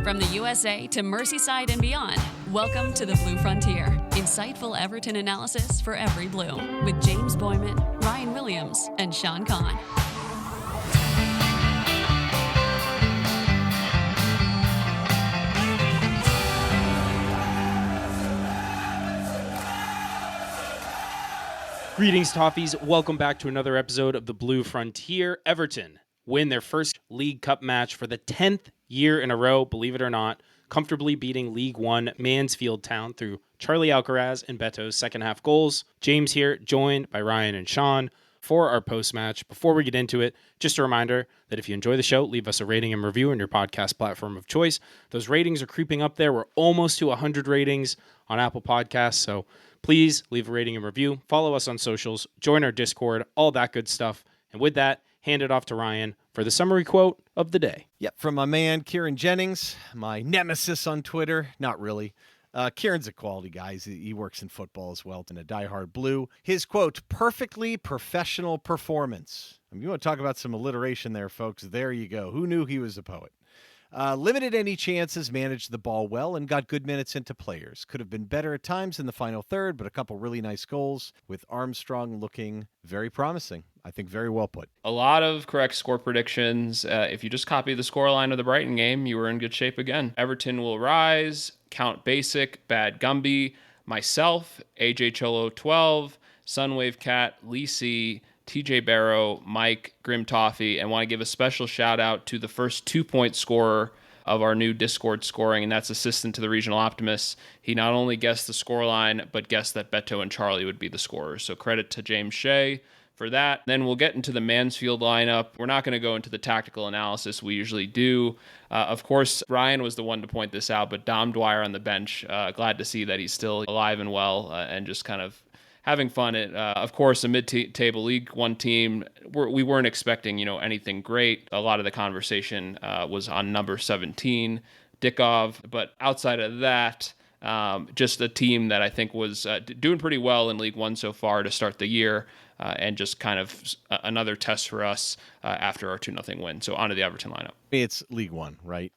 From the USA to Merseyside and beyond, welcome to the Blue Frontier. Insightful Everton analysis for every Blue with James Boyman, Ryan Williams, and Sean Conn. Greetings, Toffees. Welcome back to another episode of the Blue Frontier. Everton win their first League Cup match for the 10th year in a row, believe it or not, comfortably beating League One Mansfield Town through Charly Alcaraz and Beto's second half goals. James here, joined by Ryan and Sean for our post-match. Before we get into it, just a reminder that if you enjoy the show, leave us a rating and review on your podcast platform of choice. Those ratings are creeping up there. We're almost to 100 ratings on Apple Podcasts, so please leave a rating and review. Follow us on socials, join our Discord, all that good stuff. And with that, hand it off to Ryan for the summary quote of the day. Yep, from my man, Kieran Jennings, my nemesis on Twitter. Not really. Kieran's a quality guy. He works in football as well, and a diehard Blue. His quote, perfectly professional performance. I mean, you want to talk about some alliteration there, folks. There you go. Who knew he was a poet? Limited any chances, managed the ball well, and got good minutes into players. Could have been better at times in the final third, but a couple really nice goals, with Armstrong looking very promising. I think very well put. A lot of correct score predictions. If you just copy the scoreline of the Brighton game, you were in good shape again. Everton will rise, Count Basic, Bad Gumby, myself, AJ Cholo 12, Sunwave Cat, Lisi, TJ Barrow, Mike, Grim Toffee, and want to give a special shout out to the first 2-point scorer of our new Discord scoring, and that's assistant to the Regional Optimists. He not only guessed the scoreline, but guessed that Beto and Charly would be the scorers. So credit to James Shea for that. Then we'll get into the Mansfield lineup. We're not going to go into the tactical analysis we usually do. Of course, Ryan was the one to point this out, but Dom Dwyer on the bench, glad to see that he's still alive and well and just kind of having fun. Of course, a mid-table League One team, we weren't expecting, anything great. A lot of the conversation was on number 17, Dickov. But outside of that, just a team that I think was doing pretty well in League One so far to start the year, and just kind of another test for us after our 2-0 win. So on to the Everton lineup. It's League One, right?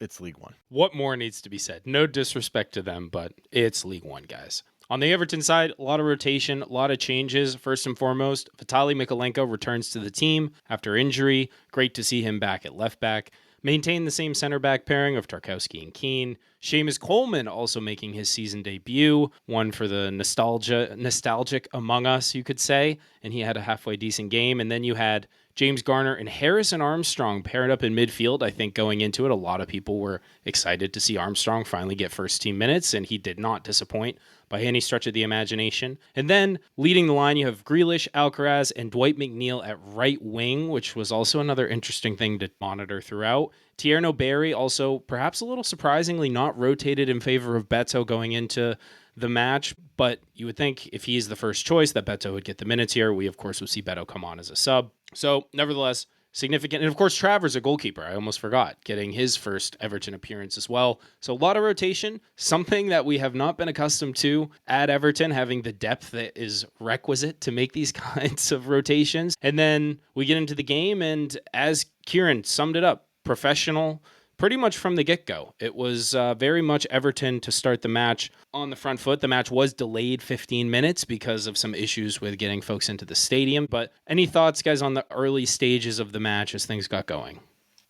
It's League One. What more needs to be said? No disrespect to them, but it's League One, guys. On the Everton side, a lot of rotation, a lot of changes. First and foremost, Vitalii Mykolenko returns to the team after injury. Great to see him back at left back. Maintain the same center back pairing of Tarkowski and Keane. Seamus Coleman also making his season debut, one for the nostalgic among us, you could say, and he had a halfway decent game. And then you had James Garner and Harrison Armstrong paired up in midfield. I think going into it, a lot of people were excited to see Armstrong finally get first team minutes, and he did not disappoint by any stretch of the imagination. And then leading the line, you have Grealish, Alcaraz, and Dwight McNeil at right wing, which was also another interesting thing to monitor throughout. Thierno Barry also, perhaps a little surprisingly, not rotated in favor of Beto going into the match, but you would think if he's the first choice that Beto would get the minutes here. We, of course, would see Beto come on as a sub. So, nevertheless, significant. And, of course, Travers, a goalkeeper. I almost forgot, getting his first Everton appearance as well. So, a lot of rotation, something that we have not been accustomed to at Everton, having the depth that is requisite to make these kinds of rotations. And then we get into the game, and as Kieran summed it up, professional pretty much from the get-go. It was very much Everton to start the match on the front foot. The match was delayed 15 minutes because of some issues with getting folks into the stadium. But any thoughts, guys, on the early stages of the match as things got going?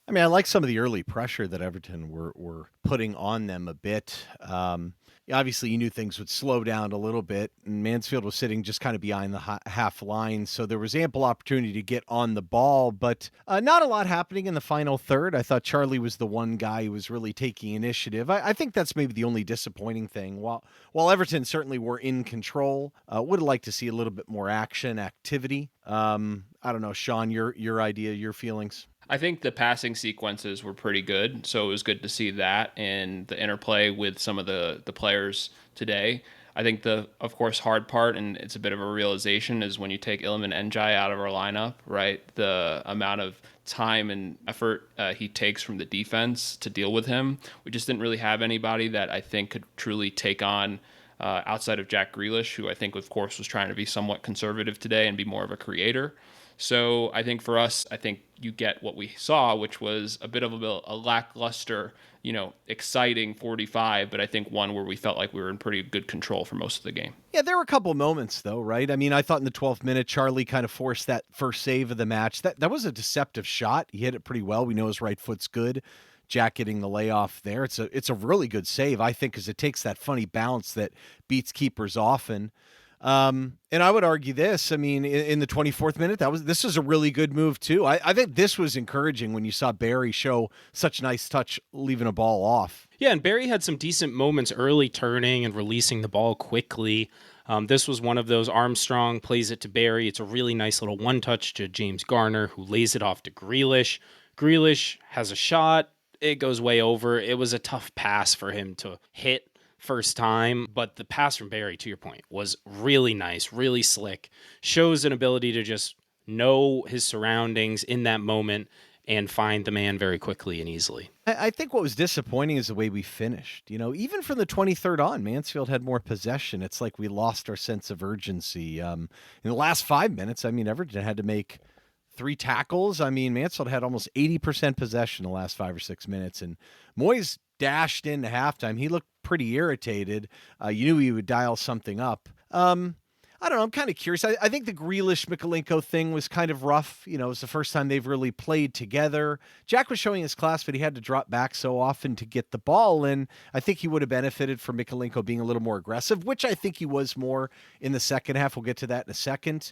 I mean, I like some of the early pressure that Everton were putting on them a bit. Obviously, you knew things would slow down a little bit, and Mansfield was sitting just kind of behind the half line, so there was ample opportunity to get on the ball, but not a lot happening in the final third. I thought Charly was the one guy who was really taking initiative. I think that's maybe the only disappointing thing. While Everton certainly were in control, would have liked to see a little bit more activity. I don't know, Sean, your idea, your feelings? I think the passing sequences were pretty good, so it was good to see that and the interplay with some of the players today. I think the, of course, hard part, and it's a bit of a realization, is when you take Iliman Ndiaye out of our lineup, right? The amount of time and effort he takes from the defense to deal with him. We just didn't really have anybody that I think could truly take on outside of Jack Grealish, who I think, of course, was trying to be somewhat conservative today and be more of a creator. So I think for us, I think you get what we saw, which was a bit of a lackluster, exciting 45, but I think one where we felt like we were in pretty good control for most of the game. Yeah, there were a couple moments though, right? I mean, I thought in the 12th minute, Charly kind of forced that first save of the match. That was a deceptive shot. He hit it pretty well. We know his right foot's good. Jack getting the layoff there. It's a really good save, I think, because it takes that funny bounce that beats keepers often. And I would argue this. I mean, in the 24th minute, this was a really good move too. I think this was encouraging when you saw Barry show such nice touch, leaving a ball off. Yeah, and Barry had some decent moments early turning and releasing the ball quickly. This was one of those. Armstrong plays it to Barry. It's a really nice little one-touch to James Garner, who lays it off to Grealish. Grealish has a shot. It goes way over. It was a tough pass for him to hit first time, but the pass from Barry, to your point, was really nice, really slick. Shows an ability to just know his surroundings in that moment and find the man very quickly and easily. I think what was disappointing is the way we finished. Even from the 23rd on, Mansfield had more possession. It's like we lost our sense of urgency. In the last 5 minutes, I mean, Everton had to make 3 tackles. I mean, Mansfield had almost 80% possession in the last 5 or 6 minutes, and Moyes dashed into halftime. He looked pretty irritated. You knew he would dial something up. I don't know. I'm kind of curious. I think the Grealish Mykolenko thing was kind of rough. It was the first time they've really played together. Jack was showing his class, but he had to drop back so often to get the ball. And I think he would have benefited from Mykolenko being a little more aggressive, which I think he was more in the second half. We'll get to that in a second.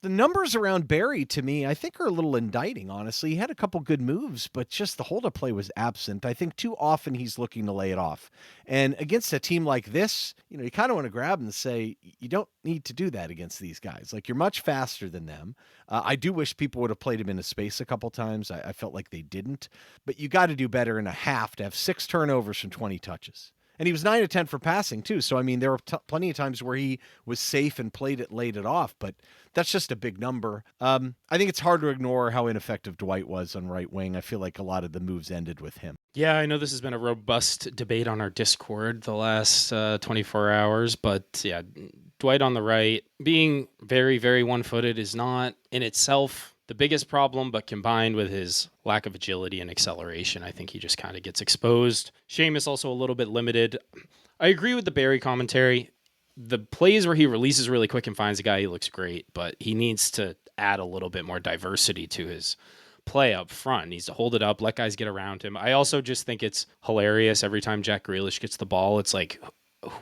The numbers around Barry, to me, I think are a little indicting, honestly. He had a couple good moves, but just the hold-up play was absent. I think too often he's looking to lay it off. And against a team like this, you kind of want to grab and say, you don't need to do that against these guys. Like, you're much faster than them. I do wish people would have played him into space a couple times. I felt like they didn't. But you got to do better in a half to have 6 turnovers from 20 touches. And he was 9 of 10 for passing, too. So, I mean, there were plenty of times where he was safe and laid it off. But that's just a big number. I think it's hard to ignore how ineffective Dwight was on right wing. I feel like a lot of the moves ended with him. Yeah, I know this has been a robust debate on our Discord the last 24 hours. But, yeah, Dwight on the right, being very, very one-footed is not in itself the biggest problem, but combined with his lack of agility and acceleration, I think he just kind of gets exposed. Seamus also a little bit limited. I agree with the Barry commentary. The plays where he releases really quick and finds a guy, he looks great, but he needs to add a little bit more diversity to his play up front. He needs to hold it up, let guys get around him. I also just think it's hilarious every time Jack Grealish gets the ball. It's like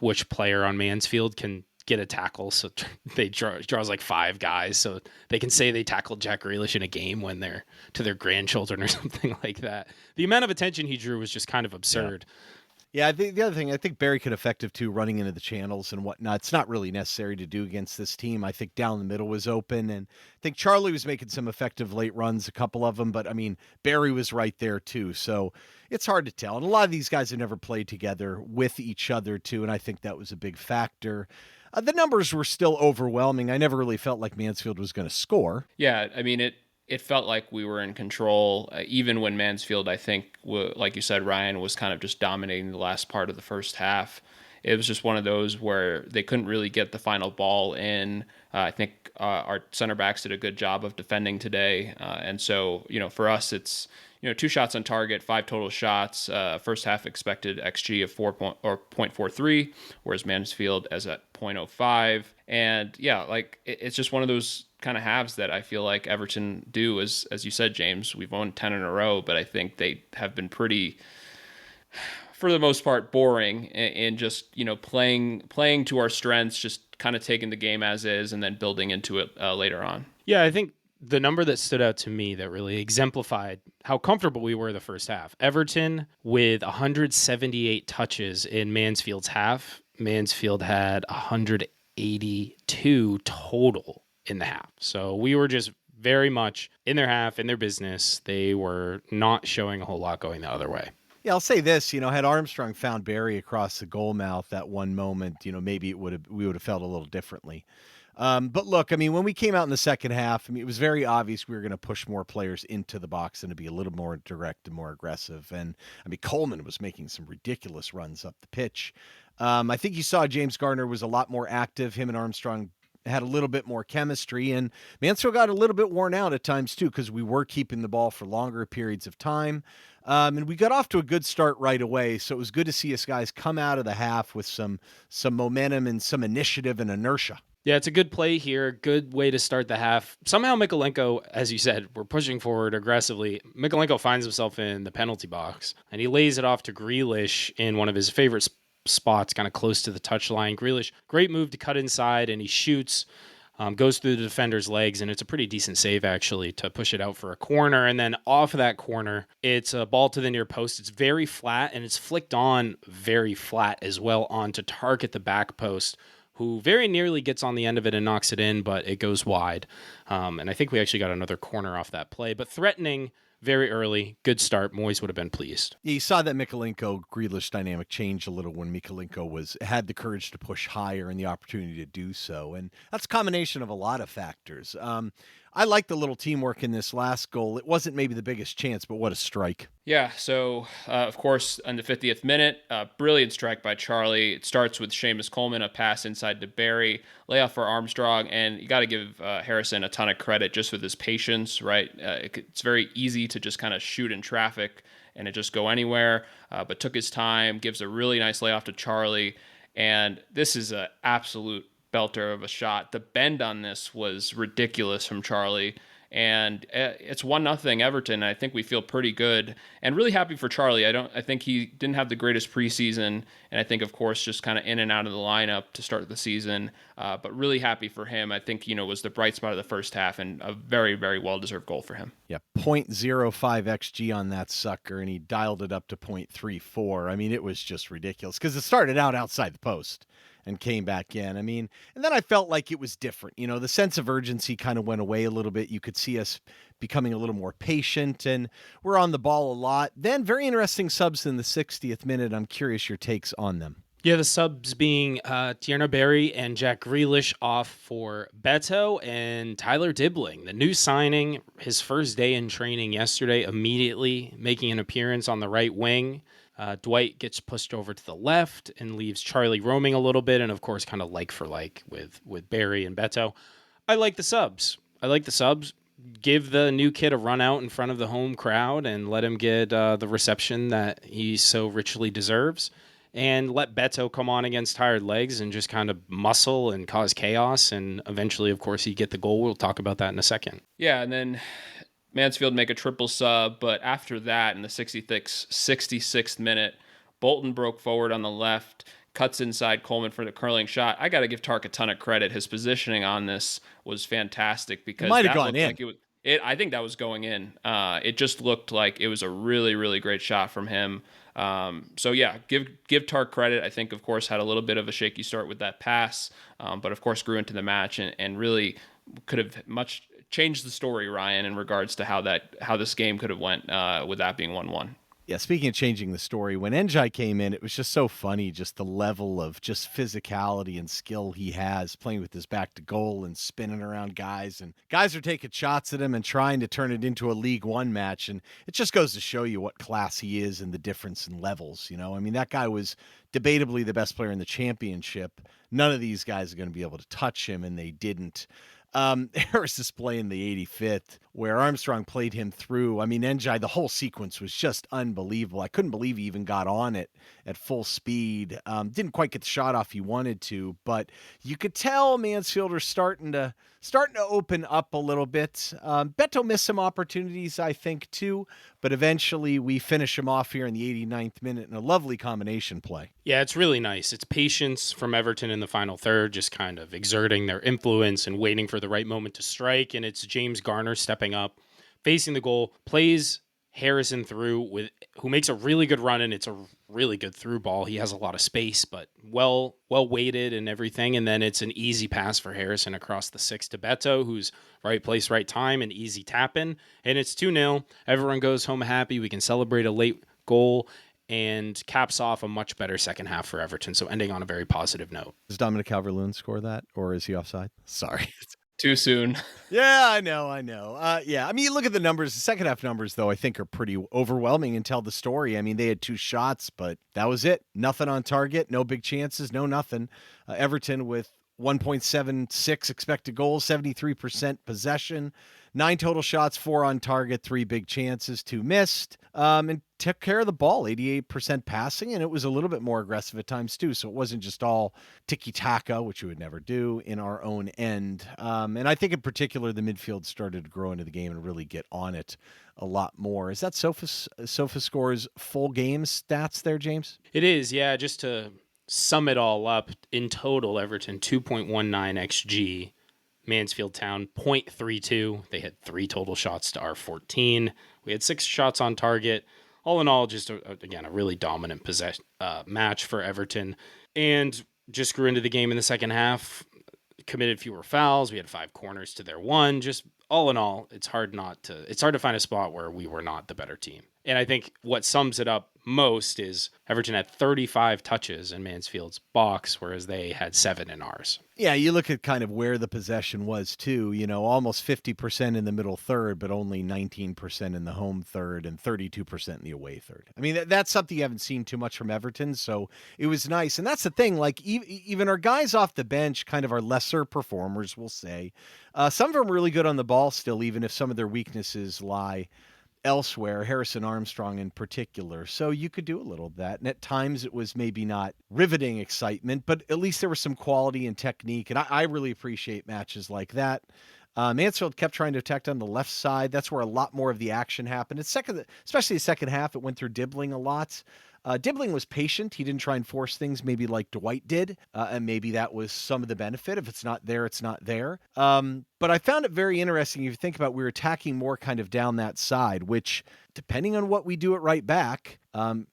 which player on Mansfield can get a tackle, so they draws like 5 guys so they can say they tackled Jack Grealish in a game when they're to their grandchildren or something like that. The amount of attention he drew was just kind of absurd. Yeah, the other thing, I think Barry could effective too, running into the channels and whatnot. It's not really necessary to do against this team. I think down the middle was open, and I think Charly was making some effective late runs, a couple of them, but I mean, Barry was right there too. So it's hard to tell. And a lot of these guys have never played together with each other too, and I think that was a big factor. The numbers were still overwhelming. I never really felt like Mansfield was going to score. Yeah, I mean, it felt like we were in control, even when Mansfield, I think, like you said, Ryan, was kind of just dominating the last part of the first half. It was just one of those where they couldn't really get the final ball in. I think our center backs did a good job of defending today. And so, for us, it's, 2 shots on target, 5 total shots. First half expected XG of 0.43, whereas Mansfield is at 0.05. And yeah, like it's just one of those kind of halves that I feel like Everton do, as you said, James. We've won 10 in a row, but I think they have been pretty, for the most part, boring in just playing to our strengths, just kind of taking the game as is and then building into it later on. Yeah, I think the number that stood out to me that really exemplified how comfortable we were the first half. Everton with 178 touches in Mansfield's half. Mansfield had 182 total in the half. So we were just very much in their half, in their business. They were not showing a whole lot going the other way. Yeah, I'll say this, had Armstrong found Barry across the goal mouth at one moment, maybe we would have felt a little differently. But look, I mean, when we came out in the second half, I mean, it was very obvious we were going to push more players into the box and to be a little more direct and more aggressive. And I mean, Coleman was making some ridiculous runs up the pitch. I think you saw James Garner was a lot more active. Him and Armstrong had a little bit more chemistry, and Mansfield got a little bit worn out at times too, because we were keeping the ball for longer periods of time. And we got off to a good start right away. So it was good to see us guys come out of the half with some momentum and some initiative and inertia. Yeah, it's a good play here. Good way to start the half. Somehow Mykolenko, as you said, we're pushing forward aggressively. Mykolenko finds himself in the penalty box, and he lays it off to Grealish in one of his favorite spots, kind of close to the touchline. Grealish, great move to cut inside, and he shoots, goes through the defender's legs, and it's a pretty decent save, actually, to push it out for a corner. And then off of that corner, it's a ball to the near post. It's very flat, and it's flicked on very flat as well onto Tark at the back post, who very nearly gets on the end of it and knocks it in, but it goes wide. And I think we actually got another corner off that play. But threatening very early, good start. Moyes would have been pleased. Yeah, you saw that Mykolenko-Grealish dynamic change a little when Mykolenko had the courage to push higher and the opportunity to do so. And that's a combination of a lot of factors. I like the little teamwork in this last goal. It wasn't maybe the biggest chance, but what a strike. Yeah, so, of course, on the 50th minute, brilliant strike by Charly. It starts with Seamus Coleman, a pass inside to Barry, layoff for Armstrong, and you got to give Harrison a ton of credit just with his patience, right? It's very easy to just kind of shoot in traffic and it just go anywhere, but took his time, gives a really nice layoff to Charly, and this is an absolute belter of a shot. The bend on this was ridiculous from Charly, and it's 1-0 Everton. I think we feel pretty good and really happy for Charly. I think he didn't have the greatest preseason, and I think, of course, just kind of in and out of the lineup to start the season, but really happy for him. I think, was the bright spot of the first half and a very, very well-deserved goal for him. Yeah, 0.05 XG on that sucker, and he dialed it up to 0.34. I mean, it was just ridiculous because it started out outside the post and came back in. I mean, and then I felt like it was different. The sense of urgency kind of went away a little bit. You could see us becoming a little more patient, and we're on the ball a lot. Then very interesting subs in the 60th minute. I'm curious your takes on them. Yeah, the subs being Thierno Barry and Jack Grealish off for Beto and Tyler Dibling, the new signing, his first day in training yesterday, immediately making an appearance on the right wing. Dwight gets pushed over to the left and leaves Charly roaming a little bit, and of course kind of like for like with Barry and Beto. I like the subs. Give the new kid a run out in front of the home crowd and let him get the reception that he so richly deserves. And let Beto come on against tired legs and just kind of muscle and cause chaos. And eventually, of course, he'd get the goal. We'll talk about that in a second. Yeah, and then Mansfield make a triple sub, but after that, in the 66th minute, Bolton broke forward on the left, cuts inside Coleman for the curling shot. I got to give Tark a ton of credit. His positioning on this was fantastic because might have gone in. Like I think that was going in. It just looked like it was a really, really great shot from him. So yeah, give Tark credit. I think, of course, had a little bit of a shaky start with that pass, but of course grew into the match and really could have much changed the story, Ryan, in regards to how this game could have went with that being 1-1. Yeah, speaking of changing the story, when Njai came in, it was just so funny, just the level of just physicality and skill he has playing with his back to goal and spinning around guys. And guys are taking shots at him and trying to turn it into a League One match. And it just goes to show you what class he is and the difference in levels. I mean, that guy was debatably the best player in the championship. None of these guys are going to be able to touch him, and they didn't. Harris is playing the 85th, where Armstrong played him through. I mean, Njai, the whole sequence was just unbelievable. I couldn't believe he even got on it at full speed. Didn't quite get the shot off he wanted to, but you could tell Mansfield are starting to open up a little bit. Beto missed some opportunities, I think, too, but eventually we finish him off here in the 89th minute in a lovely combination play. Yeah, it's really nice. It's patience from Everton in the final third, just kind of exerting their influence and waiting for the right moment to strike. And it's James Garner stepping up, facing the goal, plays Harrison through who makes a really good run, and it's a really good through ball. He has a lot of space, but well weighted and everything. And then it's an easy pass for Harrison across the 6 to Beto, who's right place, right time, and easy tap in. And it's 2-0. Everyone goes home happy. We can celebrate a late goal and caps off a much better second half for Everton. So ending on a very positive note. Does Dominic Calvert-Lewin score that, or is he offside? Sorry. Too soon. Yeah, I know. Yeah, I mean, you look at the numbers. The second half numbers, though, I think are pretty overwhelming and tell the story. I mean, they had 2 shots, but that was it. Nothing on target, no big chances, no nothing. Everton with 1.76 expected goals, 73% possession, 9 total shots, 4 on target, 3 big chances, 2 missed, and took care of the ball, 88% passing, and it was a little bit more aggressive at times too, so it wasn't just all tiki-taka, which we would never do, in our own end. And I think in particular, the midfield started to grow into the game and really get on it a lot more. Is that SofaScore's full game stats there, James? It is, yeah, just to sum it all up, in total, Everton 2.19 XG, Mansfield Town 0.32. They had 3 total shots to our 14. We had 6 shots on target. All in all, just again a really dominant match for Everton, and just grew into the game in the second half. Committed fewer fouls. We had 5 corners to their 1. Just all in all, it's hard to find a spot where we were not the better team. And I think what sums it up most is Everton had 35 touches in Mansfield's box, whereas they had 7 in ours. Yeah, you look at kind of where the possession was too, almost 50% in the middle third, but only 19% in the home third and 32% in the away third. I mean, that's something you haven't seen too much from Everton, so it was nice. And that's the thing, like even our guys off the bench, kind of our lesser performers, we'll say, some of them are really good on the ball still, even if some of their weaknesses lie elsewhere, Harrison Armstrong in particular. So you could do a little of that. And at times it was maybe not riveting excitement, but at least there was some quality and technique. And I really appreciate matches like that. Mansfield kept trying to attack on the left side. That's where a lot more of the action happened. Especially the second half, it went through Dibling a lot. Dibling was patient. He didn't try and force things maybe like Dwight did. And maybe that was some of the benefit. If it's not there, it's not there. But I found it very interesting. If you think about, we were attacking more kind of down that side, which depending on what we do at right back,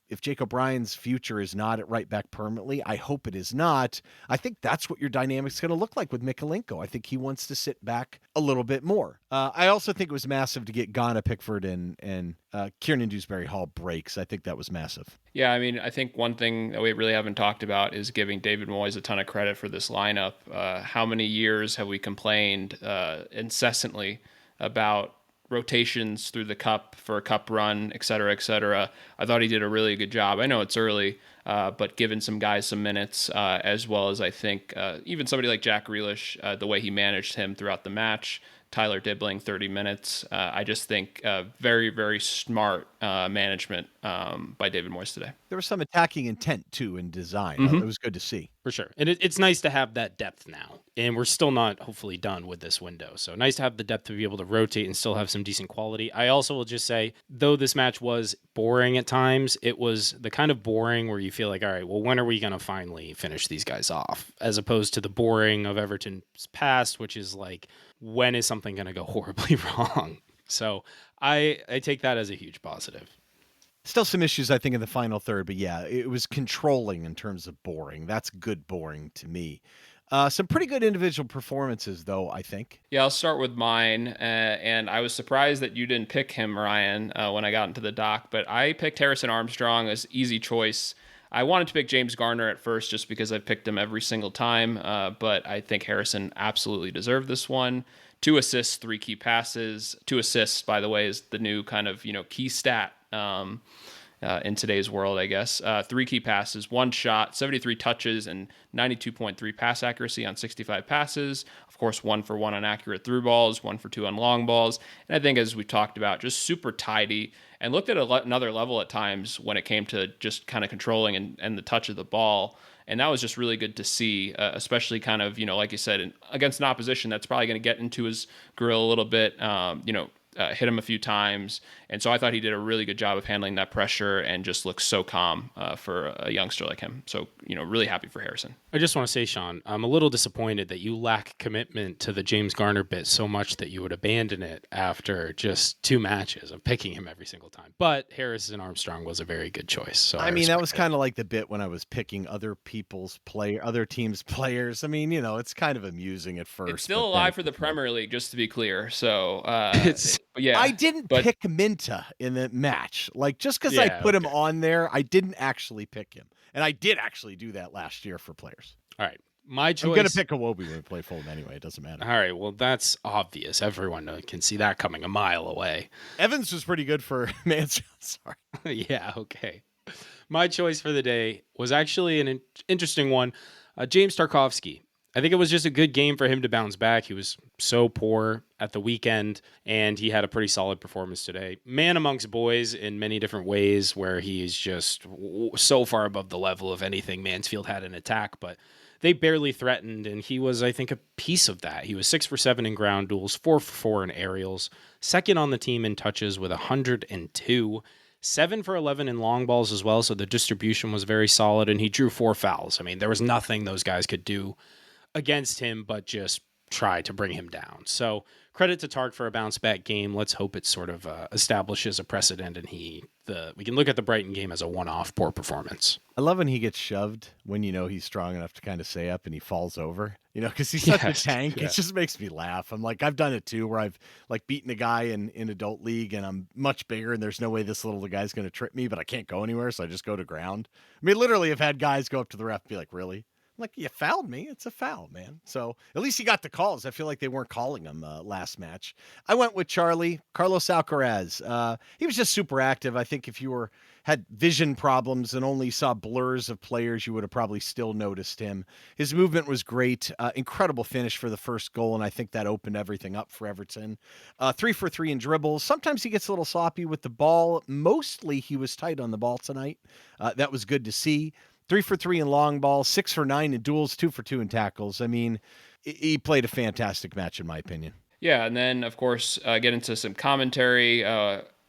if Jake O'Brien's future is not at right back permanently, I hope it is not. I think that's what your dynamic's going to look like with Mykolenko. I think he wants to sit back a little bit more. I also think it was massive to get Ghana, Pickford, and Kieran Dewsbury Hall breaks. I think that was massive. Yeah, I mean, I think one thing that we really haven't talked about is giving David Moyes a ton of credit for this lineup. How many years have we complained incessantly about rotations through the cup for a cup run, et cetera, et cetera? I thought he did a really good job. I know it's early, but giving some guys some minutes, as well as I think even somebody like Jack Grealish, the way he managed him throughout the match, Tyler Dibling, 30 minutes. I just think very, very smart management by David Moyes today. There was some attacking intent, too, in design. Mm-hmm. It was good to see. For sure. And it's nice to have that depth now. And we're still not, hopefully, done with this window. So nice to have the depth to be able to rotate and still have some decent quality. I also will just say, though this match was boring at times, it was the kind of boring where you feel like, all right, well, when are we going to finally finish these guys off? As opposed to the boring of Everton's past, which is like, when is something going to go horribly wrong? So I take that as a huge positive. Still some issues, I think, in the final third, but yeah, it was controlling in terms of boring. That's good boring to me. Some pretty good individual performances, though, I think. Yeah, I'll start with mine. And I was surprised that you didn't pick him, Ryan, when I got into the doc. But I picked Harrison Armstrong as easy choice. I wanted to pick James Garner at first just because I've picked him every single time. But I think Harrison absolutely deserved this one. 2 assists, 3 key passes. 2 assists, by the way, is the new kind of, key stat in today's world, I guess. 3 key passes, 1 shot, 73 touches, and 92.3 pass accuracy on 65 passes. Of course, 1 for 1 on accurate through balls, 1 for 2 on long balls. And I think, as we talked about, just super tidy and looked at another level at times when it came to just kind of controlling and the touch of the ball. And that was just really good to see, especially kind of, like you said, against an opposition that's probably going to get into his grill a little bit, hit him a few times. And so I thought he did a really good job of handling that pressure and just looks so calm for a youngster like him. So, really happy for Harrison. I just want to say, Sean, I'm a little disappointed that you lack commitment to the James Garner bit so much that you would abandon it after just 2 matches of picking him every single time. But Harrison Armstrong was a very good choice. So I mean, that was kind of like the bit when I was picking other teams' players. I mean, it's kind of amusing at first. It's still alive for the Premier League, just to be clear. So yeah, I didn't pick Minta in the match. Like, just because I put him on there, I didn't actually pick him. And I did actually do that last year for players. All right. My choice. I'm going to pick Iwobi when we play Fulham anyway. It doesn't matter. All right. Well, that's obvious. Everyone can see that coming a mile away. Evans was pretty good for Mansfield. Sorry. Yeah. Okay. My choice for the day was actually an interesting one. James Tarkowski. I think it was just a good game for him to bounce back. He was so poor at the weekend, and he had a pretty solid performance today. Man amongst boys in many different ways, where he's just so far above the level of anything Mansfield had in attack, but they barely threatened, and he was, I think, a piece of that. He was 6 for 7 in ground duels, 4 for 4 in aerials, second on the team in touches with 102, 7 for 11 in long balls as well, so the distribution was very solid, and he drew 4 fouls. I mean, there was nothing those guys could do against him but just try to bring him down. So credit to Tark for a bounce back game. Let's hope it sort of establishes a precedent, and we can look at the Brighton game as a one-off poor performance. I love when he gets shoved when he's strong enough to kind of stay up and he falls over, because he's such a tank. Yeah. It just makes me laugh. I'm like, I've done it too, where I've like beaten a guy in adult league and I'm much bigger and there's no way this little guy's going to trip me, but I can't go anywhere. So I just go to ground. I mean, literally I've had guys go up to the ref and be like, really? I'm like, you fouled me. It's a foul, man. So at least he got the calls. I feel like they weren't calling him last match. I went with Charly, Carlos Alcaraz. He was just super active. I think if you had vision problems and only saw blurs of players, you would have probably still noticed him. His movement was great. Incredible finish for the first goal, and I think that opened everything up for Everton. 3 for 3 in dribbles. Sometimes he gets a little sloppy with the ball. Mostly he was tight on the ball tonight. That was good to see. 3 for 3 in long ball, 6 for 9 in duels, 2 for 2 in tackles. I mean, he played a fantastic match, in my opinion. Yeah, and then, of course, get into some commentary.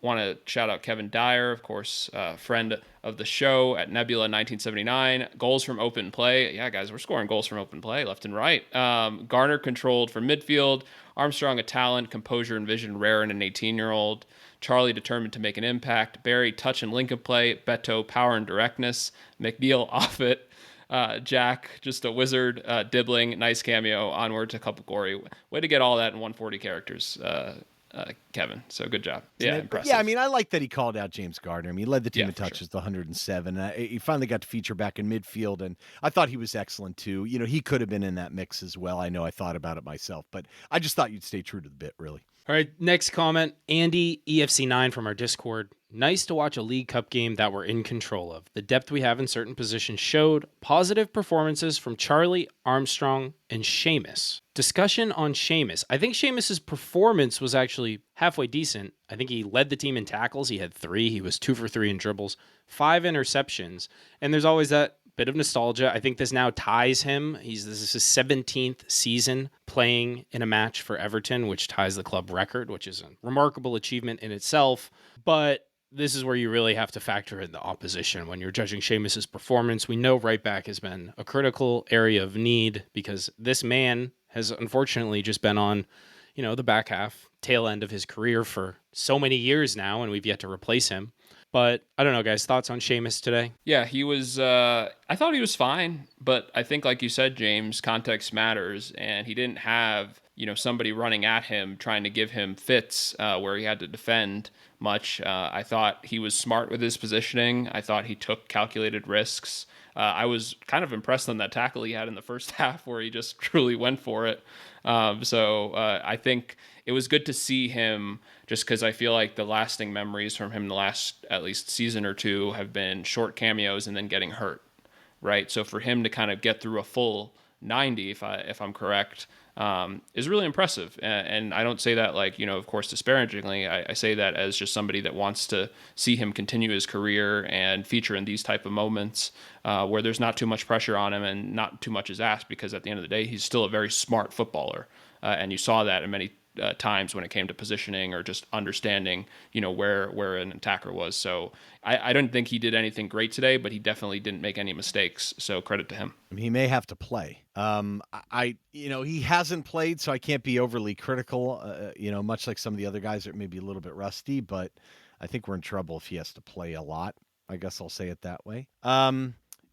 Want to shout out Kevin Dyer, of course, friend of the show at Nebula 1979. Goals from open play. Yeah, guys, we're scoring goals from open play left and right. Garner controlled from midfield. Armstrong, a talent, composure and vision rare in an 18-year-old. Charly determined to make an impact. Barry, touch and link of play. Beto, power and directness. McNeil, off it. Jack, just a wizard. Dibling, nice cameo. Onward to Cup of Glory. Way to get all that in 140 characters, Kevin. So good job. Yeah, impressive. Yeah, I mean, I like that he called out James Gardner. I mean, he led the team in touches to 107. He finally got to feature back in midfield, and I thought he was excellent too. He could have been in that mix as well. I know I thought about it myself, but I just thought you'd stay true to the bit, really. All right, next comment, Andy, EFC9 from our Discord. Nice to watch a League Cup game that we're in control of. The depth we have in certain positions showed. Positive performances from Charly, Armstrong, and Seamus. Discussion on Seamus. I think Seamus's performance was actually halfway decent. I think he led the team in tackles. He had 3. He was 2 for 3 in dribbles, 5 interceptions. And there's always that bit of nostalgia. I think this now ties him. This is his 17th season playing in a match for Everton, which ties the club record, which is a remarkable achievement in itself. But this is where you really have to factor in the opposition when you're judging Seamus's performance. We know right back has been a critical area of need because this man has unfortunately just been on, the back half, tail end of his career for so many years now, and we've yet to replace him. But I don't know, guys, thoughts on Seamus today? Yeah, he was, I thought he was fine, but I think, like you said, James, context matters, and he didn't have, somebody running at him trying to give him fits where he had to defend much. I thought he was smart with his positioning. I thought he took calculated risks. I was kind of impressed on that tackle he had in the first half where he just truly went for it. So I think it was good to see him, just because I feel like the lasting memories from him the last at least season or two have been short cameos and then getting hurt, right? So for him to kind of get through a full 90, if I'm correct, is really impressive. And I don't say that of course, disparagingly. I say that as just somebody that wants to see him continue his career and feature in these type of moments where there's not too much pressure on him and not too much is asked, because at the end of the day, he's still a very smart footballer. And you saw that in many times when it came to positioning or just understanding, where an attacker was. So I don't think he did anything great today, but he definitely didn't make any mistakes. So credit to him. He may have to play. He hasn't played, so I can't be overly critical, much like some of the other guys that may be a little bit rusty, but I think we're in trouble if he has to play a lot. I guess I'll say it that way.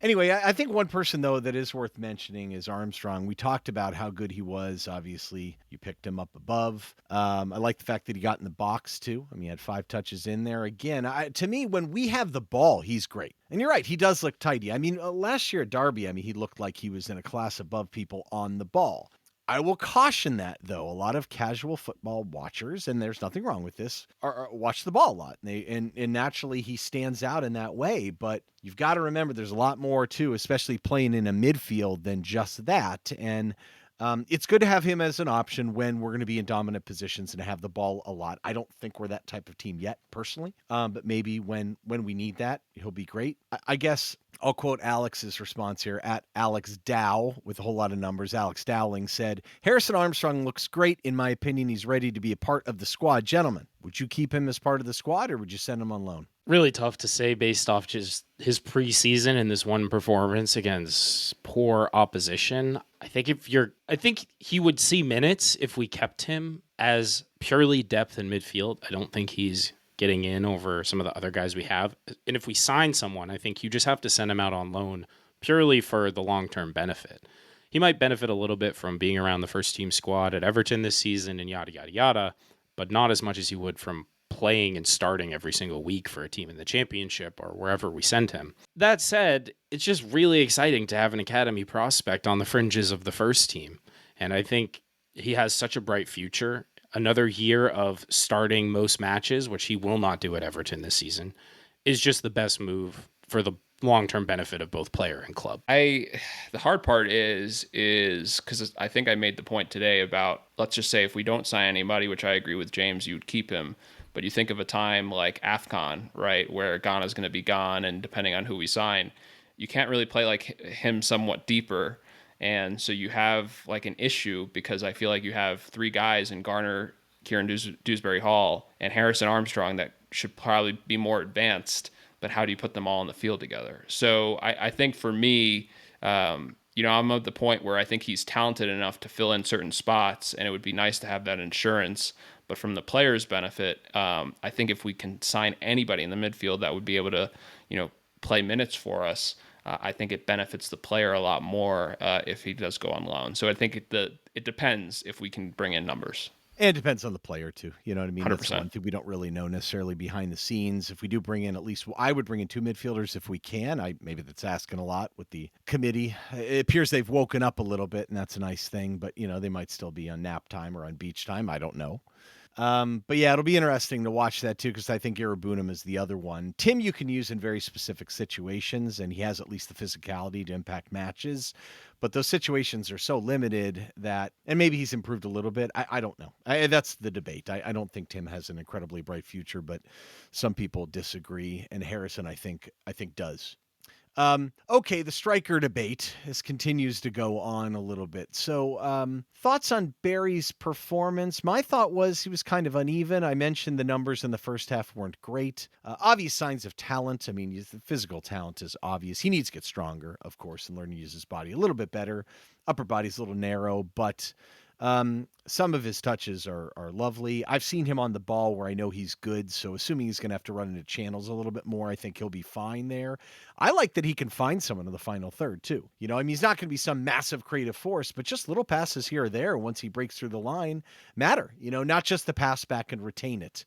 Anyway, I think one person, though, that is worth mentioning is Armstrong. We talked about how good he was. Obviously, you picked him up above. I like the fact that he got in the box, too. I mean, he had 5 touches in there. Again, to me, when we have the ball, he's great. And you're right, he does look tidy. I mean, last year at Derby, he looked like he was in a class above people on the ball. I will caution that, though. A lot of casual football watchers, and there's nothing wrong with this, watch the ball a lot. And naturally, he stands out in that way. But you've got to remember there's a lot more, too, especially playing in a midfield than just that. And it's good to have him as an option when we're going to be in dominant positions and have the ball a lot. I don't think we're that type of team yet, personally. But maybe when we need that, he'll be great. I guess I'll quote Alex's response here at Alex Dow with a whole lot of numbers. Alex Dowling said, Harrison Armstrong looks great. In my opinion, he's ready to be a part of the squad. Gentlemen, would you keep him as part of the squad or would you send him on loan? Really tough to say based off just his preseason and this one performance against poor opposition. I think he would see minutes if we kept him as purely depth in midfield. I don't think he's getting in over some of the other guys we have. And if we sign someone, I think you just have to send him out on loan purely for the long-term benefit. He might benefit a little bit from being around the first team squad at Everton this season and yada, yada, yada, but not as much as he would from playing and starting every single week for a team in the championship or wherever we send him. That said, it's just really exciting to have an academy prospect on the fringes of the first team. And I think he has such a bright future. Another year of starting most matches, which he will not do at Everton this season, is just the best move for the long-term benefit of both player and club. The hard part is because I think I made the point today about, let's just say if we don't sign anybody, which I agree with James, you would keep him. But you think of a time like AFCON, right, where Ghana's going to be gone, and depending on who we sign, you can't really play like him somewhat deeper. And so you have like an issue because I feel like you have three guys in Garner, Kieran Dewsbury Hall, and Harrison Armstrong that should probably be more advanced. But how do you put them all on the field together? So I think for me, I'm at the point where I think he's talented enough to fill in certain spots, and it would be nice to have that insurance. But from the player's benefit, I think if we can sign anybody in the midfield that would be able to, play minutes for us, I think it benefits the player a lot more if he does go on loan. So I think it depends if we can bring in numbers. And it depends on the player, too. You know what I mean? 100%. That's one thing we don't really know necessarily behind the scenes. If we do bring in I would bring in two midfielders if we can. Maybe that's asking a lot with the committee. It appears they've woken up a little bit, and that's a nice thing. But, they might still be on nap time or on beach time. I don't know. But yeah, it'll be interesting to watch that too, because I think Irabunum is the other one. Tim, you can use in very specific situations, and he has at least the physicality to impact matches. But those situations are so limited that, and maybe he's improved a little bit. I don't know. That's the debate. I don't think Tim has an incredibly bright future, but some people disagree, and Harrison, I think does. Okay, the striker debate continues to go on a little bit. So, thoughts on Barry's performance? My thought was he was kind of uneven. I mentioned the numbers in the first half weren't great. Obvious signs of talent. I mean, the physical talent is obvious. He needs to get stronger, of course, and learn to use his body a little bit better. Upper body's a little narrow, but some of his touches are lovely. I've seen him on the ball where I know he's good, so assuming he's going to have to run into channels a little bit more, I think he'll be fine there. I like that he can find someone in the final third, too. He's not going to be some massive creative force, but just little passes here or there once he breaks through the line matter, not just the pass back and retain it.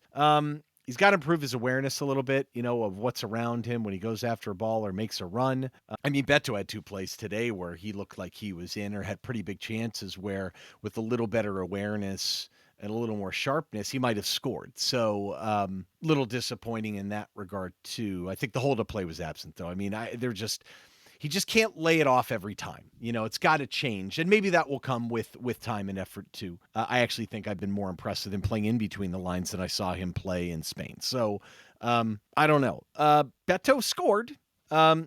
He's got to improve his awareness a little bit, of what's around him when he goes after a ball or makes a run. Beto had two plays today where he looked like he was in or had pretty big chances where with a little better awareness and a little more sharpness, he might have scored. So little disappointing in that regard, too. I think the hold-up play was absent, though. He just can't lay it off every time. It's got to change. And maybe that will come with time and effort, too. I actually think I've been more impressed with him playing in between the lines than I saw him play in Spain. So, I don't know. Beto scored.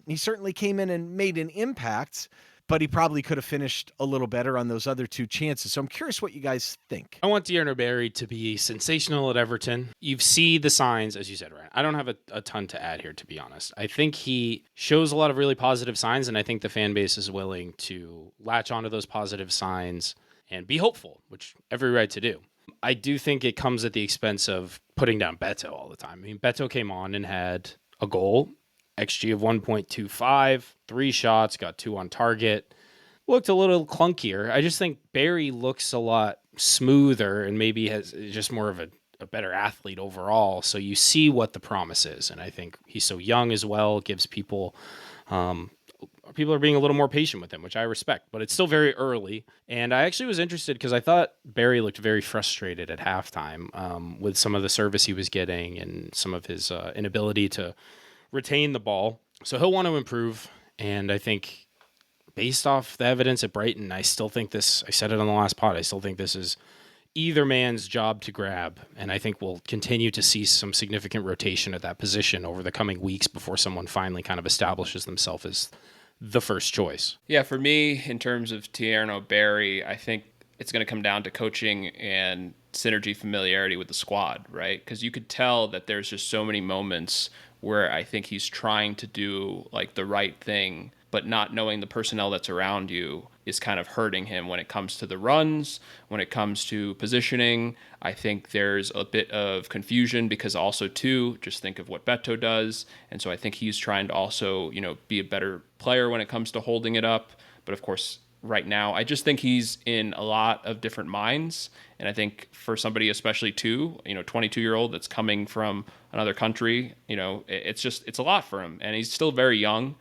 He certainly came in and made an impact, but he probably could have finished a little better on those other two chances. So I'm curious what you guys think. I want Thierno Barry to be sensational at Everton. You see the signs, as you said, Ryan. I don't have a ton to add here, to be honest. I think he shows a lot of really positive signs, and I think the fan base is willing to latch onto those positive signs and be hopeful, which every right to do. I do think it comes at the expense of putting down Beto all the time. Beto came on and had a goal, XG of 1.25, 3 shots, got 2 on target. Looked a little clunkier. I just think Barry looks a lot smoother and maybe has just more of a better athlete overall. So you see what the promise is. And I think he's so young as well, gives people people are being a little more patient with him, which I respect, but it's still very early. And I actually was interested because I thought Barry looked very frustrated at halftime with some of the service he was getting and some of his inability to retain the ball. So he'll want to improve. And I think based off the evidence at Brighton, I still think this, I said it on the last pod, I still think this is either man's job to grab. And I think we'll continue to see some significant rotation at that position over the coming weeks before someone finally kind of establishes themselves as the first choice. Yeah, for me, in terms of Thierno Barry, I think it's going to come down to coaching and synergy familiarity with the squad, right? Because you could tell that there's just so many moments where I think he's trying to do like the right thing, but not knowing the personnel that's around you is kind of hurting him when it comes to the runs, when it comes to positioning. I think there's a bit of confusion because also too, just think of what Beto does. And so I think he's trying to also, be a better player when it comes to holding it up. But of course, right now, I just think he's in a lot of different minds. And I think for somebody, especially 22-year-old that's coming from another country, it's a lot for him. And he's still very young.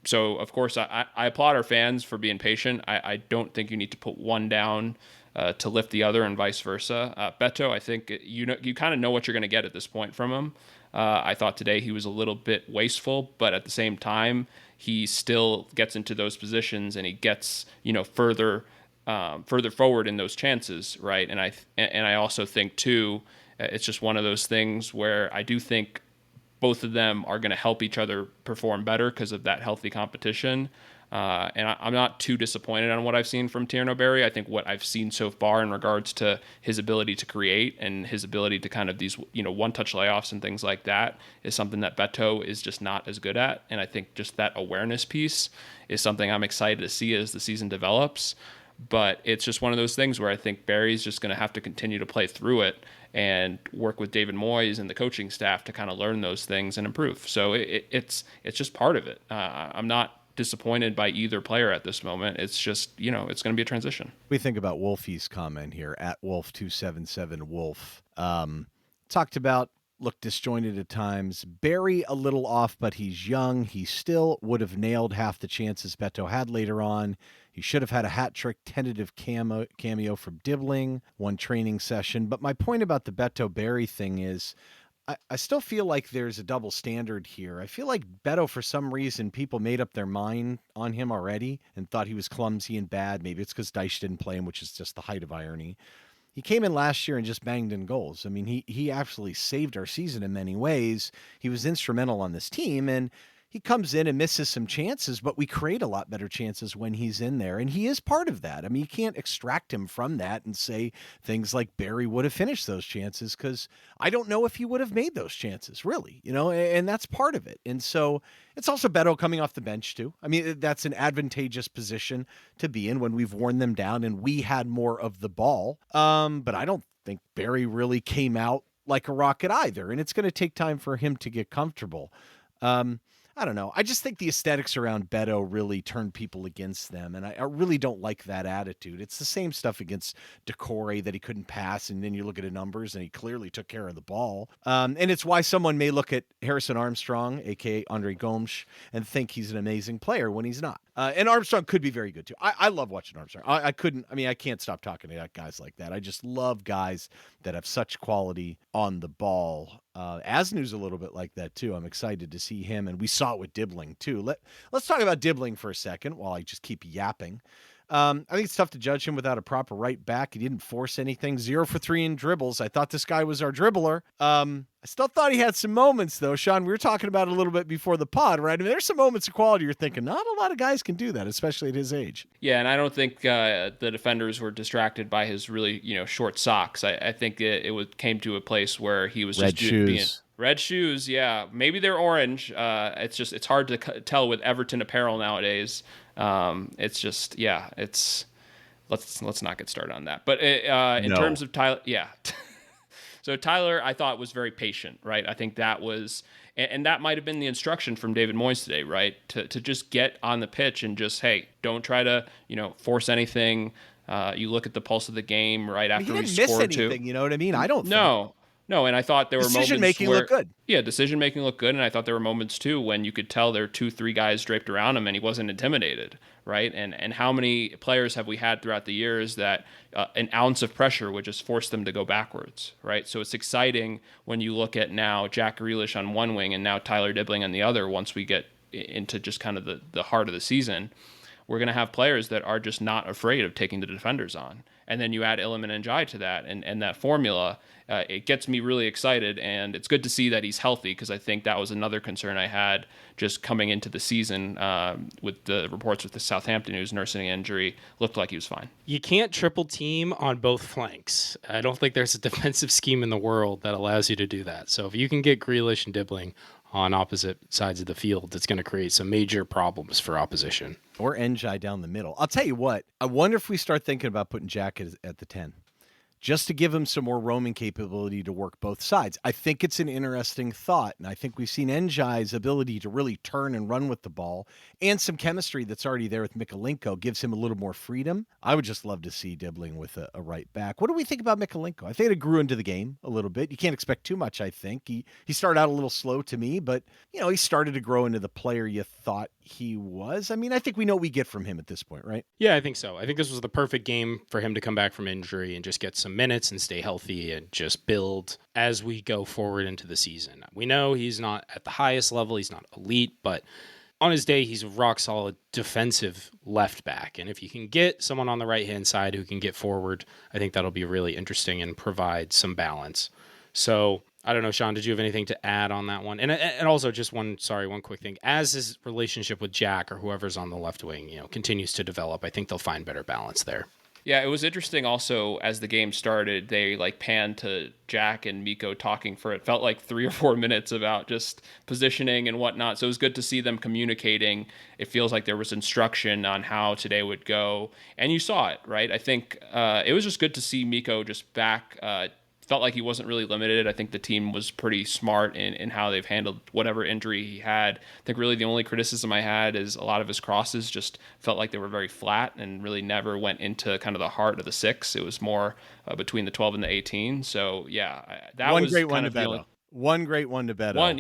So, of course, I applaud our fans for being patient. I don't think you need to put one down to lift the other and vice versa. Beto, I think you kind of know what you're going to get at this point from him. I thought today he was a little bit wasteful, but at the same time, he still gets into those positions and he gets further forward in those chances, right? And I also think too, it's just one of those things where I do think both of them are going to help each other perform better because of that healthy competition. And I'm not too disappointed on what I've seen from Thierno Barry. I think what I've seen so far in regards to his ability to create and his ability to kind of these, one-touch layoffs and things like that is something that Beto is just not as good at. And I think just that awareness piece is something I'm excited to see as the season develops. But it's just one of those things where I think Barry's just going to have to continue to play through it and work with David Moyes and the coaching staff to kind of learn those things and improve. So it's just part of it. I'm not disappointed by either player at this moment. It's just, it's going to be a transition. We think about Wolfie's comment here at Wolf277Wolf. Talked about looked disjointed at times. Barry a little off, but he's young. He still would have nailed half the chances Beto had later on. He should have had a hat-trick tentative cameo from Dibling, one training session. But my point about the Beto Barry thing is I still feel like there's a double standard here. I feel like Beto, for some reason, people made up their mind on him already and thought he was clumsy and bad. Maybe it's because Dyche didn't play him, which is just the height of irony. He came in last year and just banged in goals. I mean, he actually saved our season in many ways. He was instrumental on this team, and he comes in and misses some chances, but we create a lot better chances when he's in there, and he is part of that. I mean, you can't extract him from that and say things like Barry would have finished those chances, because I don't know if he would have made those chances, really, and that's part of it. And so it's also Beto coming off the bench, too. I mean, that's an advantageous position to be in when we've worn them down and we had more of the ball. But I don't think Barry really came out like a rocket either, and it's going to take time for him to get comfortable. I don't know. I just think the aesthetics around Beto really turned people against them, and I really don't like that attitude. It's the same stuff against Decore that he couldn't pass, and then you look at the numbers, and he clearly took care of the ball. And it's why someone may look at Harrison Armstrong, a.k.a. Andre Gomes, and think he's an amazing player when he's not. And Armstrong could be very good, too. I love watching Armstrong. I can't stop talking to guys like that. I just love guys that have such quality on the ball. Asnu's a little bit like that, too. I'm excited to see him, and we saw it with Dibling, too. Let's talk about Dibling for a second while I just keep yapping. I think it's tough to judge him without a proper right back. He didn't force anything. 0 for 3 in dribbles. I thought this guy was our dribbler. I still thought he had some moments, though. Sean, we were talking about it a little bit before the pod, right? I mean, there's some moments of quality you're thinking, not a lot of guys can do that, especially at his age. Yeah, and I don't think the defenders were distracted by his really, short socks. I think it came to a place where he was red just shoes. being red shoes. Yeah, maybe they're orange. It's hard to tell with Everton apparel nowadays. Let's not get started on that. But in terms of Tyler, yeah. So Tyler, I thought, was very patient, right? I think that was, and that might have been the instruction from David Moyes today, right? To just get on the pitch and just, hey, don't try to, force anything. You look at the pulse of the game right after we scored two. You know what I mean? I don't think. No, and I thought there were moments Decision-making where... looked good. Yeah, decision-making looked good, and I thought there were moments, too, when you could tell there were 2-3 guys draped around him, and he wasn't intimidated, right? And how many players have we had throughout the years that an ounce of pressure would just force them to go backwards, right? So it's exciting when you look at now Jack Grealish on one wing and now Tyler Dibling on the other once we get into just kind of the heart of the season. We're going to have players that are just not afraid of taking the defenders on. And then you add Iliman and Jai to that, and that formula, it gets me really excited, and it's good to see that he's healthy, because I think that was another concern I had just coming into the season with the reports with the Southampton, who's nursing an injury, looked like he was fine. You can't triple team on both flanks. I don't think there's a defensive scheme in the world that allows you to do that. So if you can get Grealish and Dibling on opposite sides of the field, it's going to create some major problems for opposition. Or Njai down the middle. I'll tell you what, I wonder if we start thinking about putting Jack at the 10. Just to give him some more roaming capability to work both sides. I think it's an interesting thought, and I think we've seen Njai's ability to really turn and run with the ball, and some chemistry that's already there with Mykolenko gives him a little more freedom. I would just love to see Dibling with a right back. What do we think about Mykolenko? I think it grew into the game a little bit. You can't expect too much, I think. He started out a little slow to me, but he started to grow into the player you thought he was. I mean, I think we know what we get from him at this point, right? Yeah, I think so. I think this was the perfect game for him to come back from injury and just get some minutes and stay healthy and just build as we go forward into the season. We know he's not at the highest level. He's not elite, but on his day, he's a rock solid defensive left back. And if you can get someone on the right-hand side who can get forward, I think that'll be really interesting and provide some balance. So I don't know, Sean, did you have anything to add on that one? And also just one quick thing. As his relationship with Jack or whoever's on the left wing, continues to develop, I think they'll find better balance there. Yeah, it was interesting also as the game started, they panned to Jack and Miko talking for it felt like 3 or 4 minutes about just positioning and whatnot. So it was good to see them communicating. It feels like there was instruction on how today would go. And you saw it, right? I think it was just good to see Miko just back. Felt like he wasn't really limited. I think the team was pretty smart in how they've handled whatever injury he had. I think really the only criticism I had is a lot of his crosses just felt like they were very flat and really never went into kind of the heart of the 6. It was more between the 12 and the 18. So yeah, that one was great kind one of to Beto. One great one to Beto. One.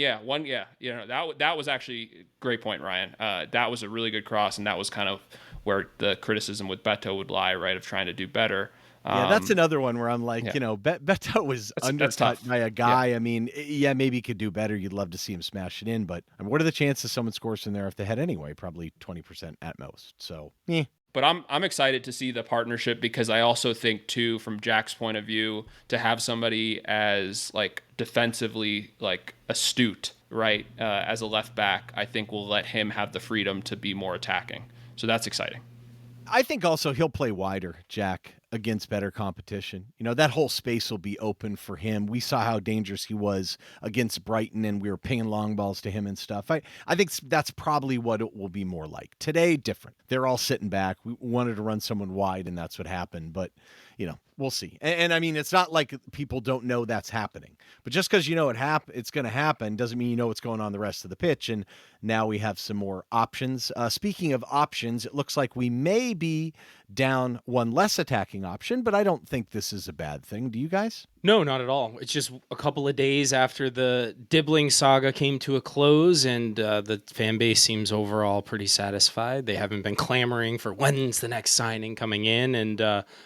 That was actually a great point, Ryan. That was a really good cross, and that was kind of where the criticism with Beto would lie, right, of trying to do better. Yeah, that's another one where I'm like, Beto was undercut by a guy. Yeah. I mean, maybe he could do better. You'd love to see him smash it in, but what are the chances someone scores from there off the head anyway? Probably 20% at most. So, But I'm excited to see the partnership, because I also think too, from Jack's point of view, to have somebody as defensively astute, right, as a left back, I think will let him have the freedom to be more attacking. So that's exciting. I think also he'll play wider, Jack, against better competition. That whole space will be open for him. We saw how dangerous he was against Brighton, and we were pinging long balls to him and stuff. I think that's probably what it will be more like. Today, different. They're all sitting back. We wanted to run someone wide, and that's what happened. But, we'll see. And I mean, it's not like people don't know that's happening. But just because it's going to happen doesn't mean you know what's going on the rest of the pitch. And now we have some more options. Speaking of options, it looks like we may be down one less attacking option, but I don't think this is a bad thing. Do you guys? No, not at all. It's just a couple of days after the Dibling saga came to a close, and the fan base seems overall pretty satisfied. They haven't been clamoring for when's the next signing coming in, and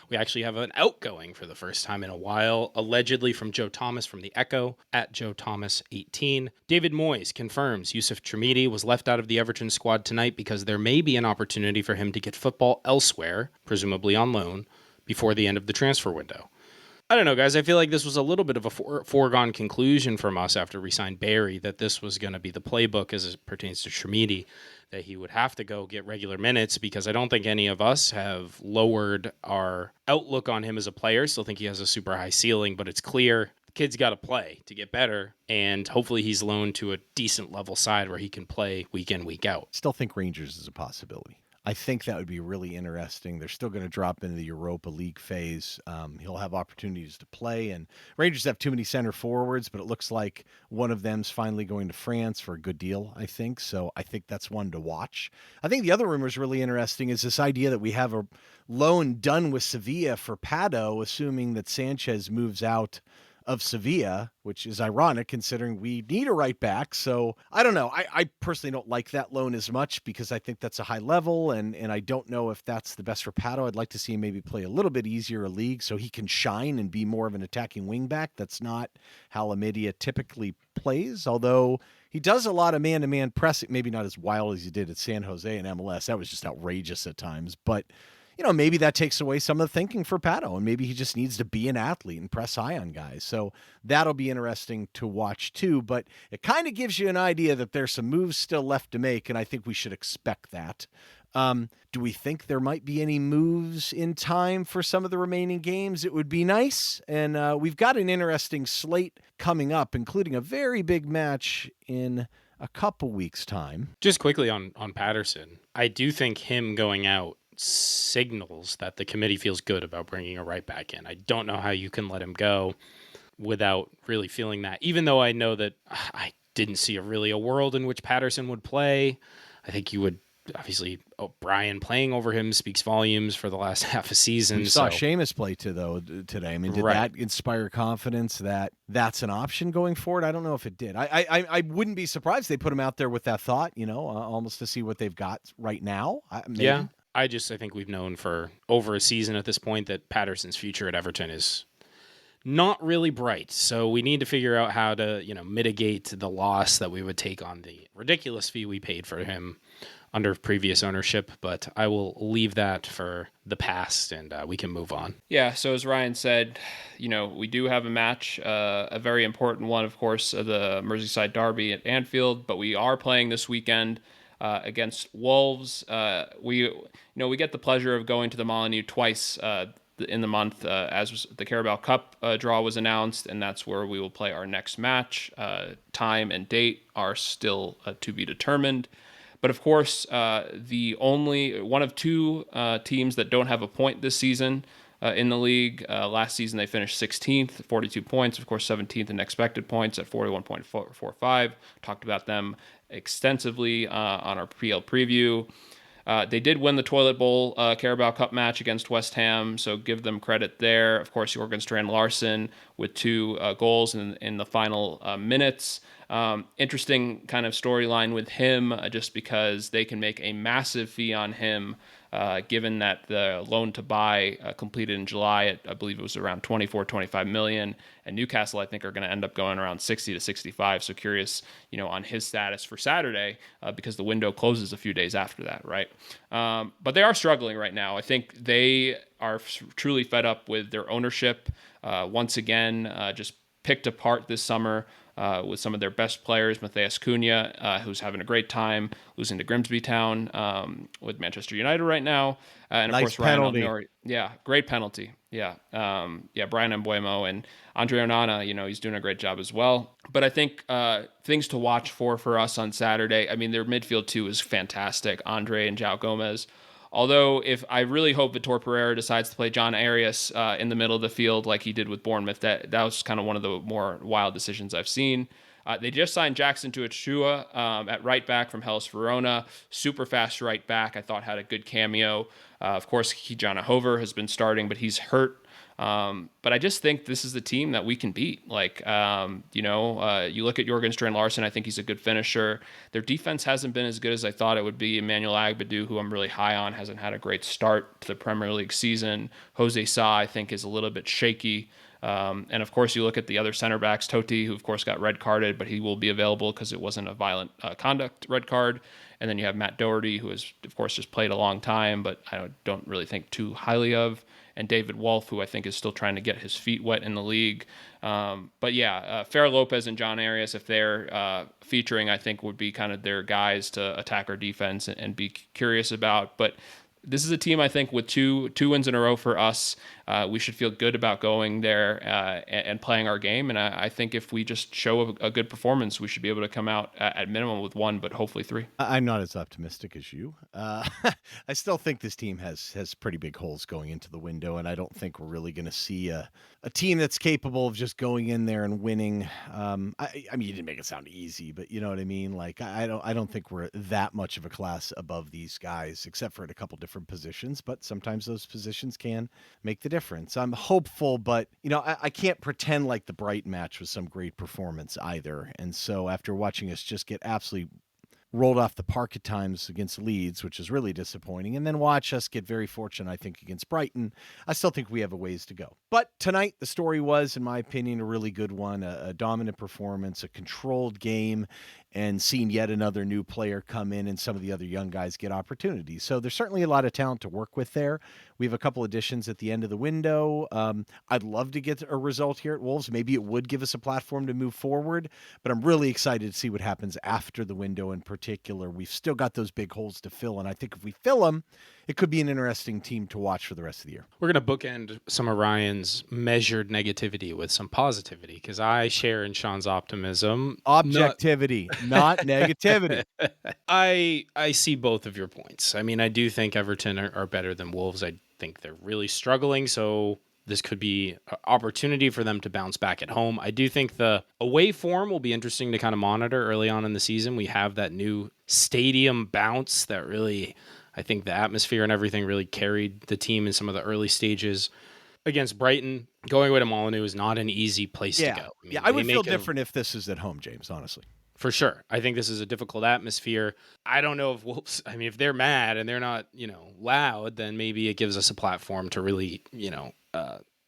we actually have an outgoing for the first time in a while, allegedly from Joe Thomas from the Echo, at Joe Thomas 18. David Moyes confirms Youssef Tramidi was left out of the Everton squad tonight because there may be an opportunity for him to get football elsewhere, presumably on loan, before the end of the transfer window. I don't know, guys. I feel like this was a little bit of a foregone conclusion from us after we signed Barry, that this was going to be the playbook as it pertains to Tramidi, that he would have to go get regular minutes, because I don't think any of us have lowered our outlook on him as a player. Still think he has a super high ceiling, but it's clear the kid's got to play to get better, and hopefully he's loaned to a decent level side where he can play week in, week out. Still think Rangers is a possibility. I think that would be really interesting. They're still going to drop into the Europa League phase. He'll have opportunities to play, and Rangers have too many center forwards, but it looks like one of them's finally going to France for a good deal, I think. So I think that's one to watch. I think the other rumor is really interesting is this idea that we have a loan done with Sevilla for Pato, assuming that Sanchez moves out of Sevilla, which is ironic considering we need a right back. So I don't know. I personally don't like that loan as much because I think that's a high level, and I don't know if that's the best for Pato. I'd like to see him maybe play a little bit easier a league so he can shine and be more of an attacking wingback. That's not how Lamidia typically plays, although he does a lot of man-to-man pressing, maybe not as wild as he did at San Jose and MLS. That was just outrageous at times. But, maybe that takes away some of the thinking for Pato, and maybe he just needs to be an athlete and press high on guys. So that'll be interesting to watch too. But it kind of gives you an idea that there's some moves still left to make, and I think we should expect that. Do we think there might be any moves in time for some of the remaining games? It would be nice. And we've got an interesting slate coming up, including a very big match in a couple weeks' time. Just quickly on Patterson, I do think him going out signals that the committee feels good about bringing a right back in. I don't know how you can let him go without really feeling that, even though I know that I didn't see a world in which Patterson would play. I think you would. Obviously, O'Brien playing over him speaks volumes for the last half a season. We saw Seamus play today. I mean, did that inspire confidence that that's an option going forward? I don't know if it did. I wouldn't be surprised they put him out there with that thought, almost to see what they've got right now. Maybe. Yeah, I think we've known for over a season at this point that Patterson's future at Everton is not really bright. So we need to figure out how to, mitigate the loss that we would take on the ridiculous fee we paid for him under previous ownership, but I will leave that for the past, and we can move on. Yeah, so as Ryan said, we do have a match, a very important one, of course, the Merseyside derby at Anfield, but we are playing this weekend against Wolves. We get the pleasure of going to the Molineux twice in the month as the Carabao Cup draw was announced, and that's where we will play our next match. Time and date are still to be determined. But of course, the only one of two teams that don't have a point this season in the league. Last season, they finished 16th, 42 points. Of course, 17th in expected points at 41.45. Talked about them extensively on our PL preview. They did win the Toilet Bowl Carabao Cup match against West Ham, so give them credit there. Of course, Jorgen Strand Larsen with 2 goals in the final minutes. Interesting kind of storyline with him, just because they can make a massive fee on him, given that the loan to buy completed in July at, I believe it was around 25 million, and Newcastle, I think, are going to end up going around 60 to 65. So curious, on his status for Saturday, because the window closes a few days after that, right? But they are struggling right now. I think they are truly fed up with their ownership. Once again, just picked apart this summer. With some of their best players, Matheus Cunha, who's having a great time, losing to Grimsby Town with Manchester United right now. And of course, penalty. Ryan Almiron. Yeah, great penalty. Yeah. Brian Mbuemo and Andre Onana, he's doing a great job as well. But I think things to watch for us on Saturday. I mean, their midfield too is fantastic. Andre and João Gomez. Although, if I really hope Vitor Pereira decides to play John Arias in the middle of the field like he did with Bournemouth, that was kind of one of the more wild decisions I've seen. They just signed Jackson Tuachua at right back from Hellas Verona. Super fast right back. I thought had a good cameo. Of course, Kijana Hover has been starting, but he's hurt. But I just think this is the team that we can beat. You look at Jorgen Strand Larsen, I think he's a good finisher. Their defense hasn't been as good as I thought it would be. Emmanuel Agbadou, who I'm really high on, hasn't had a great start to the Premier League season. Jose Sa, I think, is a little bit shaky. And of course, you look at the other center backs, Totti, who of course got red carded, but he will be available because it wasn't a violent conduct red card. And then you have Matt Doherty, who has, of course, just played a long time, but I don't really think too highly of. And David Wolf, who I think is still trying to get his feet wet in the league. Fer Lopez and John Arias, if they're featuring, I think would be kind of their guys to attack our defense and be curious about. But this is a team, I think, with two wins in a row for us. We should feel good about going there and playing our game. And I think if we just show a good performance, we should be able to come out at minimum with 1, but hopefully 3. I'm not as optimistic as you. I still think this team has pretty big holes going into the window, and I don't think we're really going to see a team that's capable of just going in there and winning. I mean, you didn't make it sound easy, but you know what I mean? Like, I don't think we're that much of a class above these guys, except for at a couple different different positions, but sometimes those positions can make the difference. I'm hopeful, but I can't pretend like the Brighton match was some great performance either. And so after watching us just get absolutely rolled off the park at times against Leeds, which is really disappointing, and then watch us get very fortunate, I think, against Brighton, I still think we have a ways to go. But tonight, the story was, in my opinion, a really good one, a dominant performance, a controlled game, and seeing yet another new player come in and some of the other young guys get opportunities. So there's certainly a lot of talent to work with there. We have a couple additions at the end of the window. I'd love to get a result here at Wolves. Maybe it would give us a platform to move forward, but I'm really excited to see what happens after the window in particular. We've still got those big holes to fill, and I think if we fill them, it could be an interesting team to watch for the rest of the year. We're going to bookend some of Ryan's measured negativity with some positivity, because I share in Sean's optimism. Objectivity, not negativity. I see both of your points. I mean, I do think Everton are better than Wolves. I think they're really struggling, so this could be an opportunity for them to bounce back at home. I do think the away form will be interesting to kind of monitor early on in the season. We have that new stadium bounce that really, I think the atmosphere and everything really carried the team in some of the early stages. Against Brighton, going away to Molineux is not an easy place to go. I mean, I would feel different if this is at home, James, honestly. For sure. I think this is a difficult atmosphere. I don't know if Wolves, if they're mad and they're not, loud, then maybe it gives us a platform to really,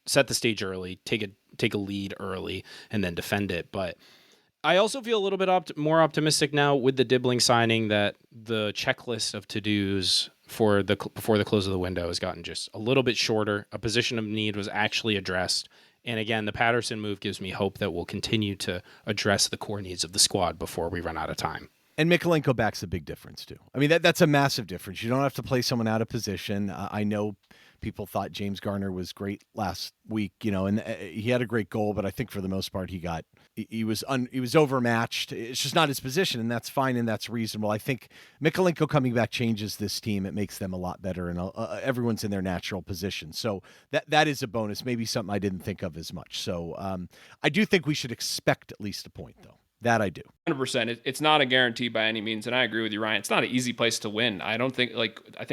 set the stage early, take a lead early, and then defend it. But I also feel a little bit more optimistic now with the Dibling signing that the checklist of to-dos before the close of the window has gotten just a little bit shorter. A position of need was actually addressed. And again, the Patterson move gives me hope that we'll continue to address the core needs of the squad before we run out of time. And Mykolenko back's a big difference, too. I mean, that's a massive difference. You don't have to play someone out of position. I know people thought James Garner was great last week, and he had a great goal, but I think for the most part he was overmatched. It's just not his position, and that's fine and that's reasonable. I think Mykolenko coming back changes this team. It makes them a lot better, and everyone's in their natural position. So that is a bonus, maybe something I didn't think of as much. So I do think we should expect at least a point, though. That I do. 100%. It's not a guarantee by any means, and I agree with you, Ryan. It's not an easy place to win. I think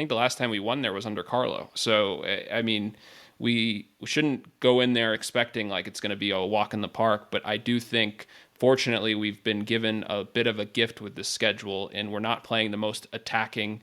the last time we won there was under Carlo. So, I mean, we shouldn't go in there expecting like it's going to be a walk in the park, but I do think, fortunately, we've been given a bit of a gift with this schedule, and we're not playing the most attacking,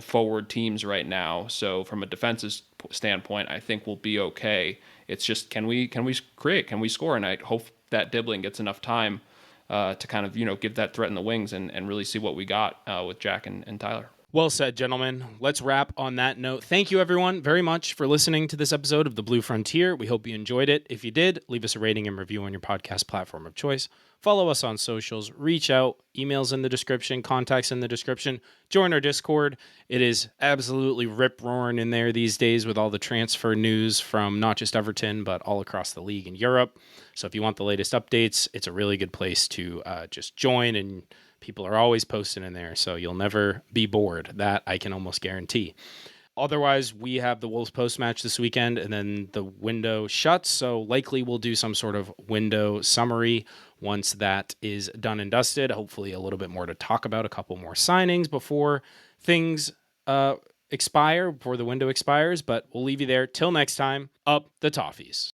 forward teams right now. So from a defensive standpoint, I think we'll be okay. It's just, can we create? Can we score? And I hope that Dibling gets enough time to kind of, give that threat in the wings and really see what we got with Jack and Tyler. Well said, gentlemen. Let's wrap on that note. Thank you, everyone, very much for listening to this episode of The Blue Frontier. We hope you enjoyed it. If you did, leave us a rating and review on your podcast platform of choice. Follow us on socials. Reach out. Emails in the description. Contacts in the description. Join our Discord. It is absolutely rip-roaring in there these days with all the transfer news from not just Everton, but all across the league in Europe. So if you want the latest updates, it's a really good place to just join, and people are always posting in there, so you'll never be bored. That I can almost guarantee. Otherwise, we have the Wolves post-match this weekend, and then the window shuts, so likely we'll do some sort of window summary once that is done and dusted. Hopefully a little bit more to talk about, a couple more signings before things expire, before the window expires, but we'll leave you there. Till next time, up the Toffees.